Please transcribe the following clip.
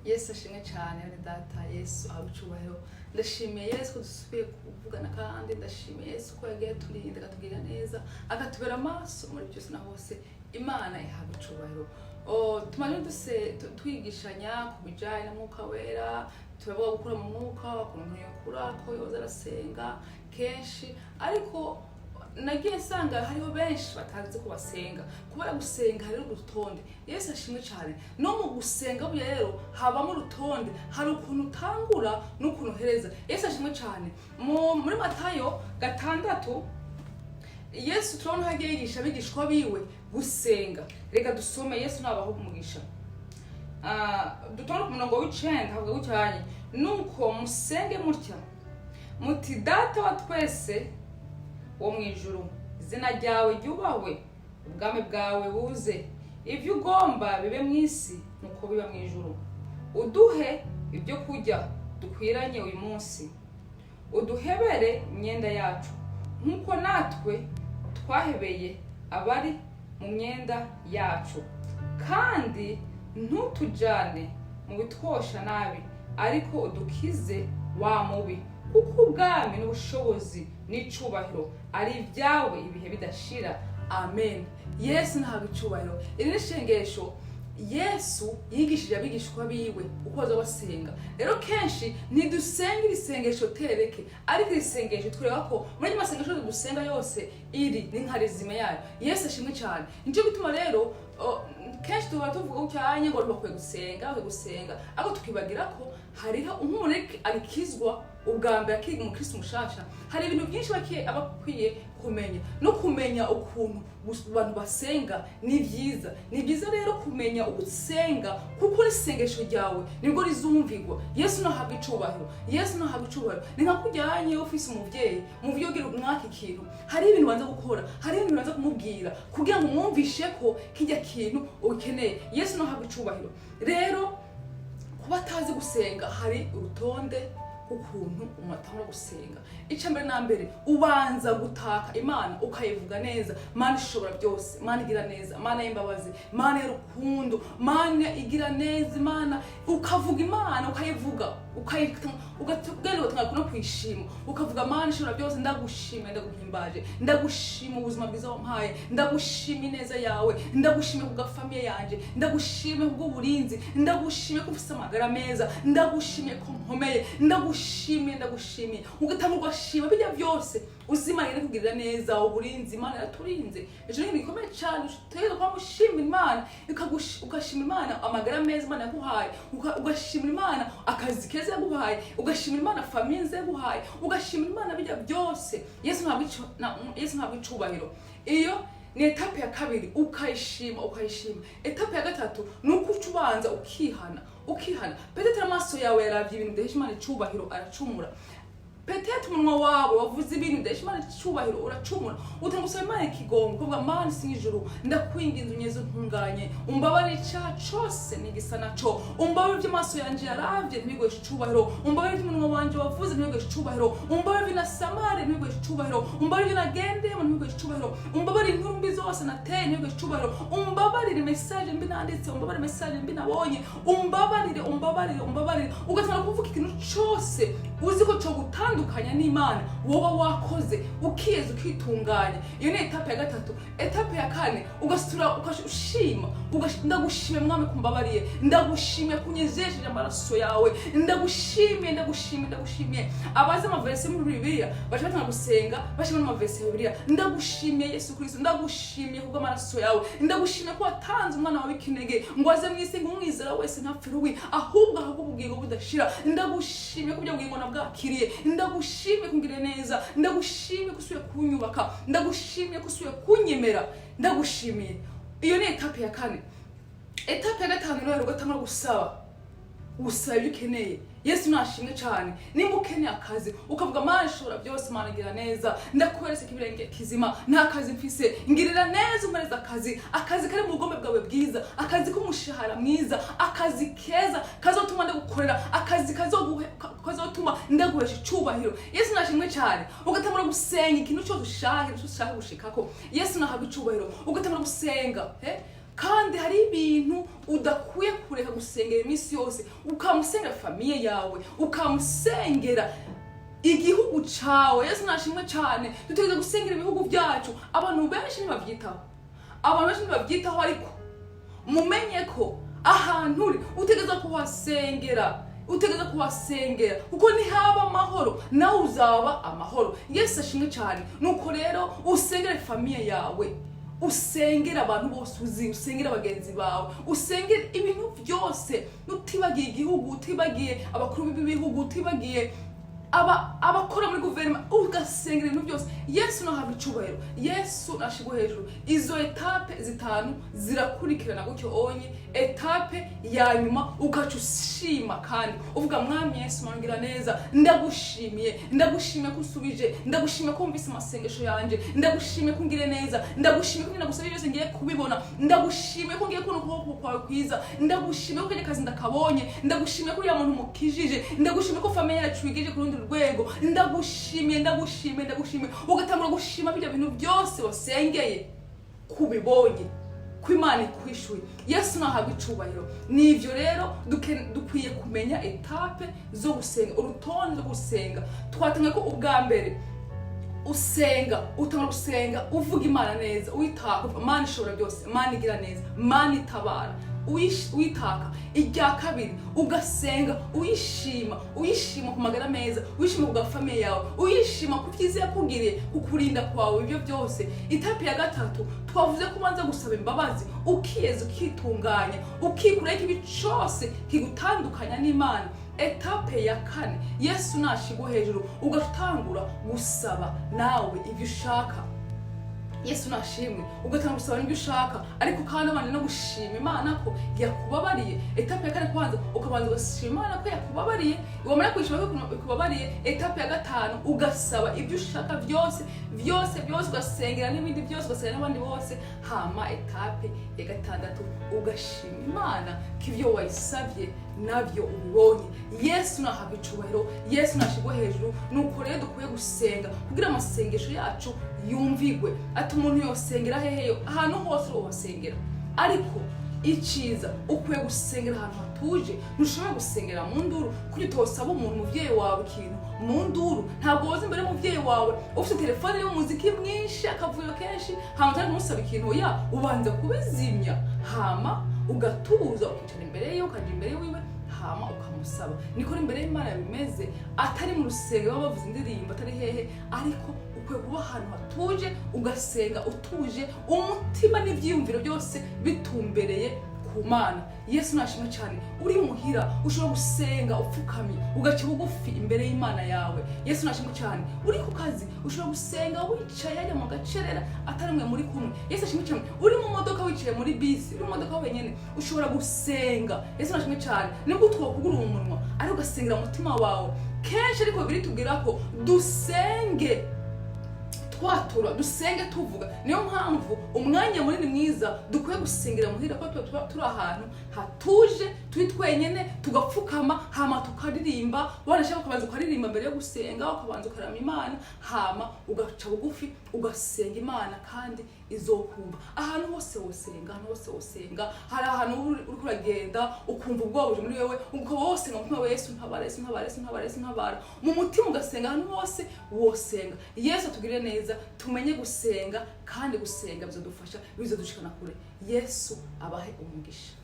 Yesu ashimwe cyane bene data. Yesu abucubahiro. Ndashimiye Yesu ko dusubiye kuvugana kandi ndashimiye Yesu ko yagiye turinda akatubwira neza akatubera amaso muri byose na hose. Imana ihabwa icubahiro. Tumaze twigishanya ku bijyanye na mwuka wera, tubavuga gukura mu mwuka, ukuntu yakura, ko yoza arasenga kenshi, ariko nagiye nsanga hariho benshi batazi ko basenga. Kubera gusenga hari urutonde. Yesu ashimwe cyane. No mu gusenga byo rero habamo urutonde, hari ukuntu utangura n'ukuntu uhereza. Yesu ashimwe cyane. Muri Matayo 6 Yesu turabona hagiye yigisha abigishwa biwe gusenga. Reka dusome Yesu nabaho kumugisha. Dutonda ku murongo w'9 havuga gucyanye, nuko musenge mutya muti data wa twese wo mwijuru, izina ryawe ryubahwe, ubwami bwawe buze, ibyo ugomba bibe mu isi nuko biba mu ijuru. Uduhe ibyo kurya dukwiranye uyu munsi, uduhebere imyenda yacu nkuko natwe twahebeye abari mu myenda yacu, kandi ntutujane mu bitwosha nabi, ariko udukize wa mubi, kuko ubwami n'ubushobozi n'icubahiro ari ibyawe ibihe bidashira. Amen. Yesu ntabwo icubahiro. Iri nishengesho Yesu yigishije abigishwa biwe uko baza basenga. Rero kenshi ntidusenga irisengesho tereke, ariko irisengesho tureba ko muri masengesho dusenga yose iri ni nka rezime yayo. Yesu ashimwe cyane. Nico gituma rero kenshi tuba tuvuga cyane ngo bakwiye gusenga, ariko tukibagira ko hariho umuntu arikizwa ubwa mbere akiri mu Kristo mushasha. Hari ibintu byinshi abakwiye kumenya, no kumenya ukuntu abantu basenga ni byiza rero kumenya ugusenga, kuko risengesho ryawe nibwo rizumvigwa. Yesu nahabwa icubahiro. Ni nka kujyanye ofisi umuvyeyi ugira umwaka ikintu, hari ibintu banza gukora, hari ibintu banza kumubwira kugira ngo umwumvishe ko kijya kintu ukeneye. Yesu nahabwa icubahiro. Rero kuba atazi gusenga hari urutonde ukuntu umatanga gusenga. Icambere na mbere ubanza gutaka Imana, ukayivuga neza. Mana ishobora byose, Mana igira neza, Mana y'imbabazi, Mana y'urukundo, Mana igira neza. Imana ukavuga Imana, ukayivuga ugatugenda no kwishima, ukavuga Mana ishobora byose, ndagushima, ndaguhimbaje, ndagushima ubuzima bwiza wampaye, ndagushima ineza yawe, ndagushima ku gafamiye yanje, ndagushima ku bw'uburinzi, ndagushima ko ufite amagara meza, ndagushime ko nkomeye, ndagushimiye ugatanga ugashima bijya byose uzima yene kugirira neza uburinzi. Imana yaturinze. Ejo ni bikomeye cyane, utero kwa mushimira Imana, ugashimira Imana amagara meza Imana yaguhaye, ugashimira Imana akazi keza yaguhaye, ugashimira Imana famille nze yaguhaye, ugashimira Imana bijya byose. Yesu ntabwo icubahiro. Iyo ni etape ya kabiri, ukayishima. Etape ya gatatu nuko ucubanza ukihana. Petete amaso yawe yaravye ibintu bidahesha Imana icubahiro, aracumura. Petete umunwa wawe wavuze ibintu bidahesha Imana icubahiro, uracumura. Utangusaba Imana ikigongo kuvuga Mana sinijuru, ndakwinginze unyeze ntunganye, umbabare icyaha cose nigisa naco, umbabare ibyo amaso yanje yaravye ntibigweshe icubahiro, umbabare ibyo umunwa wanje wavuze ntibigweshe icubahiro, umbabare ibyo nasamare ntibigweshe icubahiro, umbabare ibyo nagendeyemo ntibigweshe icubahiro, umbabare inkuru mbi zose nateye ntibigweshe icubahiro, umbabarire message mbi nanditse, umbabare message mbi nabonye, umbabarire. Ugatanga kuvuga ikintu cyose uzi ko cyo gutandukanya n'Imana woba wakoze, ukiyeza ukitunganya. Iyo ni etape ya gatatu. Etape ya kane ugasura ukashima, ndagushime Mwami kumbabariye, ndagushime kunyejesheje amaraso yawe, ndagushimiye. Abaza amaverse muri Bibiliya baje batanga gusenga bashima amaverse ya Bibiliya. Ndagushimiye Yesu Kristo, ndagushimiye kubwo amaraso yawe, ndagushimiye ko watanze umwana wawe ikinege ngo aze mwisi ngumwizera wese ntapfiruwi, ahubwo ubugingo budashira. Ndagushimiye kubyo bugingo nabwakiriye, ndagushimiye kungire neza, ndagushimiye kusuye kunyubaka, ndagushimiye kusuye kunyemera, ndagushimiye. Iyo ni etape ya kane. Etape ya gatanu rero ugatanga gusaba ibyo ukeneye. Yesu nashimwe cyane. Nimba ukeneye akazi ukavuga Mana ishobora byose, Mana igira neza, ndakweretse kibirenge kizima, nta kazi mfise, ngirira neza umpereza akazi kari mu bugombe bwawe bwiza, akazi k'umushahara mwiza, akazi keza kazotuma ndagukorera, akazi kazotuma ndaguhesha icubahiro. Yesu nashimwe cyane. Ugatamura gusenga ikintu cyose ushaka gushikako. Yesu nahabwa icubahiro. Ugatamura gusenga kandi hari ibintu udakwiye kureka gusengera iminsi yose, ukamusengera famiye yawe, ukamusengera igihugu cawe. Yesu nashimwe cyane. Dutegereza gusengera ibihugu byacu. Abantu benshi ntibabyitaho, ariko mumenye ko ahantu uri utegereza kuhasengera, kuko nihaba amahoro nawe uzaba amahoro. Yesu ashimwe cyane. Nuko rero usengere famiye yawe, usengere abantu bose uzi, usengere abagenzi bawe, usengere ibintu byose, utibagiye igihugu, utibagiye abakuru b'ibihugu, utibagiye abakora muri guverinoma, ugasengera ibintu byose. Yesu nahabwa icubahiro, Yesu nashigwe hejuru. Izo etape 5 zirakurikirana gutyo onye. Etape ya nyuma ugaca ushima kandi uvuga mwami Yesu mangira neza, ndagushimiye ko usubije, ndagushimiye ko umvise amasengesho yanje, ndagushimiye ko ngire neza, ndagushimiye ko ndagusabye byose ngiye kubibona, ndagushimiye ko ngiye kubona ukuboko kwawe kwiza, ndagushimiye ko kazi ndakabonye, ndagushimiye ko uriya muntu mukijije, ndagushimiye ko famiye yacu igije ku rundi rwego, ndagushimiye. Ugatangura gushima bijya bintu byose wasengeye kubibonye, ko Imana ikwishuye. Yesu nahabwa icubahiro. Nivyo rero dukwiye kumenya etape zo gusenga, urutonde rwo gusenga. Twatangiye ko ubwa mbere utangura gusenga uvuga Imana neza, uyitaka Imana ishobora byose, Imana igira neza, Imana itabara, uyitaka. Irya kabiri ugasenga uyishima ku magara meza, uyishima ku gafamiye yawe, uyishima ku byiza yakugiriye, kukurinda kwawe, ibyo byose. Etape ya gatatu twavuze ko ubanza gusaba imbabazi, ukiyeza, ukitunganya, ukikuraho ikibi cyose kigutandukanya n'Imana. Etape ya 4 Yesu nashigwe hejuru, ugatangura gusaba nawe ibyo ushaka. Yesu nashimwe, ugatanga gusaba n'ibyo ushaka, ariko kandi abandi no gushima Imana ko yakubabariye. Etape ya 4 kwanza ukabanza gushima Imana ko yakubabariye, wamara kwishima ko yakubabariye. Etape ya 5 ugasaba ibyo ushaka byose, ugasengera n'ibindi byose, ugasengera n'abandi bose. Hama etape ya 6 ugashima Imana ko ibyo wayisabye nabyo ubonye. Yesu nahabwa icubahiro, Yesu nashigwe hejuru. Nuko rero dukwiye gusenga kugira amasengesho yacu yumvigwe. Ati umuntu yosengera hehe? Ahantu hose wasengera, ariko iciza ukwiye gusengera ahantu hatuje. Ntushobora gusengera mu nduru, kuko utosaba umuntu umuvyeyi wawe ikintu mu nduru. Ntabwo woza imbere y'umuvyeyi wawe ufite telefone y'umuziki mwinshi, akavuyo kenshi, hama utari kumusaba ikintu, ubanza kubizimya, hama ugatuza, ukicara imbere ye, ukaja imbere wiwe, hama ukamusaba. Niko imbere y'Imana bimeze, atari mu rusengero bavuza indirimbo, atari hehe, ariko ukwiye kuba ahantu hatuje, ugasenga utuje, umutima n'ivyiyumviro byose bitumbereye ku Mana. Yesu nashimwe cyane. Uri muhira ushobora gusenga upfukamye, ugaca bugufi imbere y'Imana yawe. Yesu nashimwe cyane. Uri ku kazi ushobora gusenga wicaye hajya mu gacerera, atari mwe muri kumwe. Yesu nashimwe cyane. Uri mu modoka wicaye muri bisi, uri mu modoka wenyene, ushobora gusenga. Yesu nashimwe cyane. Nibwo twakugura umunwa, ari ugasengera umutima wawe. Kenshi ariko biri tubwira ko dusenge twatura, dusenge tuvuga. Niyo mpamvu umwanya munini mwiza dukwiye gusengera muhira, ko turi ahantu hatuje, turi twenyene, tugapfukama, hama tukaririmba. Wanashaka ukabanza ukaririmba mbere yo gusenga, ukabanza ukarama Imana, hama ugaca bugufi ugasenga Imana, kandi izokumva. Ahantu hose wosenga, hari ahantu uri kuragenda ukumva ubwoba muri wewe, ukaba wosenga umutima wa Yesu, ntabara mu mutima, ugasenga ahantu hose wosenga. Yesu atugirire neza, tumenye gusenga, kandi gusenga bizodufasha, bizodushikana kure. Yesu abahe umugisha.